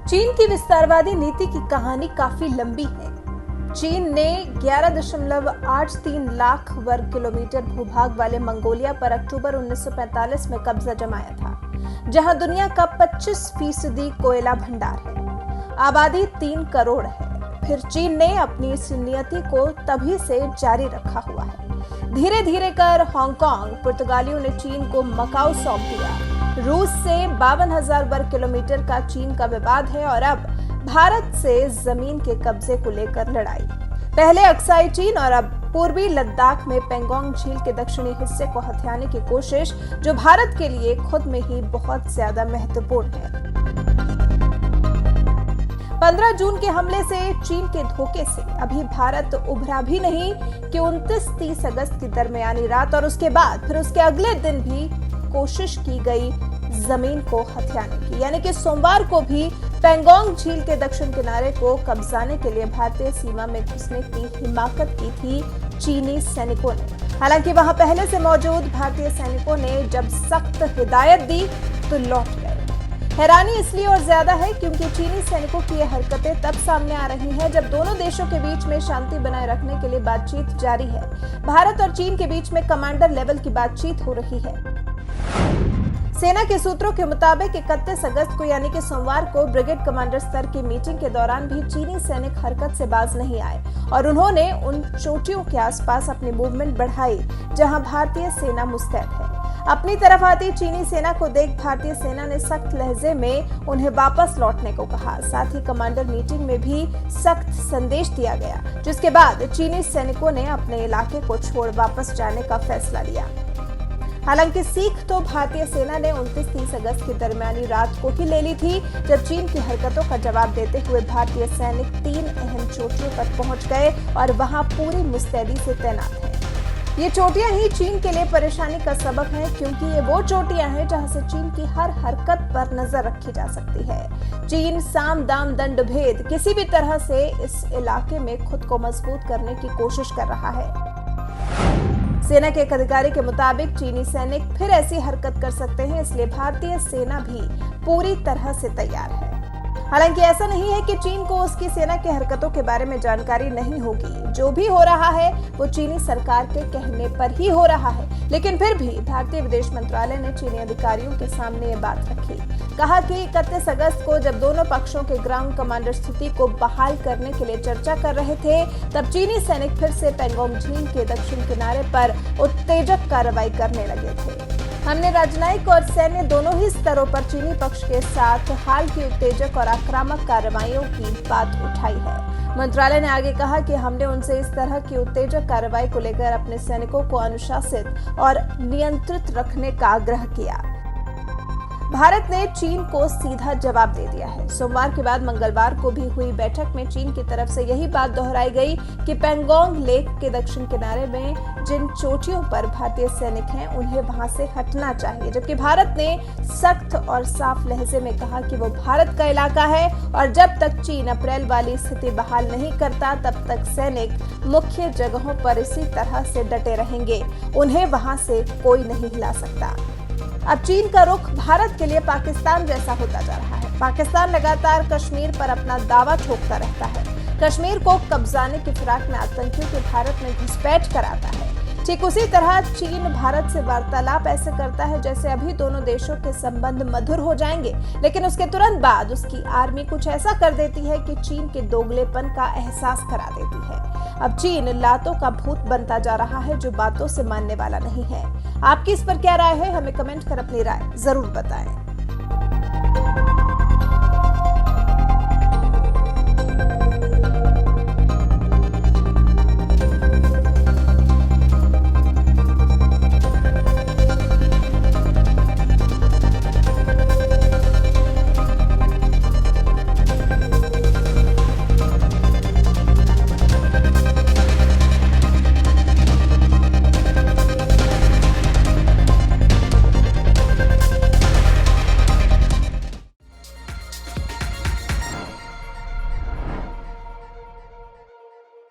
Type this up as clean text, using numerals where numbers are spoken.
चीन की विस्तारवादी नीति की कहानी काफी लंबी है। चीन ने 11.83 लाख वर्ग किलोमीटर भूभाग वाले मंगोलिया पर अक्टूबर 1945 में कब्जा जमाया था, जहां दुनिया का 25% कोयला भंडार है। आबादी 3 करोड़ है। फिर चीन ने अपनी इस नीति को तभी से जारी रखा हुआ है। धीरे धीरे कर हांगकांग, पुर्तगालियों ने चीन को मकाऊ सौंप दिया। रूस से 52,000 वर्ग किलोमीटर का चीन का विवाद है और अब भारत से जमीन के कब्जे को लेकर लड़ाई। पहले अक्साई चीन और अब पूर्वी लद्दाख में पेंगोंग झील के दक्षिणी हिस्से को हथियाने की कोशिश, जो भारत के लिए खुद में ही बहुत ज्यादा महत्वपूर्ण है। 15 जून के हमले से, चीन के धोखे से अभी भारत उभरा भी नहीं कि 29-30 अगस्त की दरमियानी रात और उसके बाद फिर उसके अगले दिन भी कोशिश की गई जमीन को हथियाने की, यानी कि सोमवार को भी पेंगोंग झील के दक्षिण किनारे को कब्जाने के लिए भारतीय सीमा में घुसने की हिमाकत की थी चीनी सैनिकों ने। हालांकि वहां पहले से मौजूद भारतीय सैनिकों ने जब सख्त हिदायत दी तो लौट गए। हैरानी इसलिए और ज्यादा है क्योंकि चीनी सैनिकों की ये हरकतें तब सामने आ रही हैं जब दोनों देशों के बीच में शांति बनाए रखने के लिए बातचीत जारी है। भारत और चीन के बीच में कमांडर लेवल की बातचीत हो रही है। सेना के सूत्रों के मुताबिक 31 अगस्त को यानी कि सोमवार को ब्रिगेड कमांडर स्तर की मीटिंग के दौरान भी चीनी सैनिक हरकत से बाज नहीं आए और उन्होंने उन चोटियों के आसपास अपनी मूवमेंट बढ़ाई जहां भारतीय सेना मुस्तैद है। अपनी तरफ आती चीनी सेना को देख भारतीय सेना ने सख्त लहजे में उन्हें वापस लौटने को कहा। साथ ही कमांडर मीटिंग में भी सख्त संदेश दिया गया, जिसके बाद चीनी सैनिकों ने अपने इलाके को छोड़ वापस जाने का फैसला लिया। हालांकि सीख तो भारतीय सेना ने 29-30 अगस्त की दरमियानी रात को ही ले ली थी, जब चीन की हरकतों का जवाब देते हुए भारतीय सैनिक 3 अहम चोटियों पर पहुंच गए और वहां पूरी मुस्तैदी से तैनात हैं। ये चोटियां ही चीन के लिए परेशानी का सबब है, क्योंकि ये वो चोटियां हैं जहां से चीन की हर हरकत पर नजर रखी जा सकती है। चीन साम दाम दंड भेद किसी भी तरह से इस इलाके में खुद को मजबूत करने की कोशिश कर रहा है। सेना के एक अधिकारी के मुताबिक चीनी सैनिक फिर ऐसी हरकत कर सकते हैं, इसलिए भारतीय सेना भी पूरी तरह से तैयार है। हालांकि ऐसा नहीं है कि चीन को उसकी सेना की हरकतों के बारे में जानकारी नहीं होगी। जो भी हो रहा है वो चीनी सरकार के कहने पर ही हो रहा है, लेकिन फिर भी भारतीय विदेश मंत्रालय ने चीनी अधिकारियों के सामने ये बात रखी। कहा कि 31 अगस्त को जब दोनों पक्षों के ग्राउंड कमांडर स्थिति को बहाल करने के लिए चर्चा कर रहे थे, तब चीनी सैनिक फिर से पेंगोंग झील के दक्षिण किनारे पर उत्तेजक कार्रवाई करने लगे थे। हमने राजनयिक और सैन्य दोनों ही स्तरों पर चीनी पक्ष के साथ हाल की उत्तेजक और आक्रामक कार्रवाइयों की बात उठाई है। मंत्रालय ने आगे कहा कि हमने उनसे इस तरह की उत्तेजक कार्रवाई को लेकर अपने सैनिकों को अनुशासित और नियंत्रित रखने का आग्रह किया। भारत ने चीन को सीधा जवाब दे दिया है। सोमवार के बाद मंगलवार को भी हुई बैठक में चीन की तरफ से यही बात दोहराई गई कि पेंगोंग लेक के दक्षिण किनारे में जिन चोटियों पर भारतीय सैनिक हैं उन्हें वहां से हटना चाहिए, जबकि भारत ने सख्त और साफ लहजे में कहा कि वो भारत का इलाका है और जब तक चीन अप्रैल वाली स्थिति बहाल नहीं करता तब तक सैनिक मुख्य जगहों पर इसी तरह से डटे रहेंगे। उन्हें वहां से कोई नहीं हिला सकता। अब चीन का रुख भारत के लिए पाकिस्तान जैसा होता जा रहा है। पाकिस्तान लगातार कश्मीर पर अपना दावा ठोकता रहता है। कश्मीर को कब्जाने की फिराक में आतंकियों के भारत में घुसपैठ कराता है। ठीक उसी तरह चीन भारत से वार्तालाप ऐसे करता है जैसे अभी दोनों देशों के संबंध मधुर हो जाएंगे, लेकिन उसके तुरंत बाद उसकी आर्मी कुछ ऐसा कर देती है कि चीन के दोगलेपन का एहसास करा देती है। अब चीन लातों का भूत बनता जा रहा है जो बातों से मानने वाला नहीं है। आपकी इस पर क्या राय है? हमें कमेंट कर अपनी राय जरूर बताएं।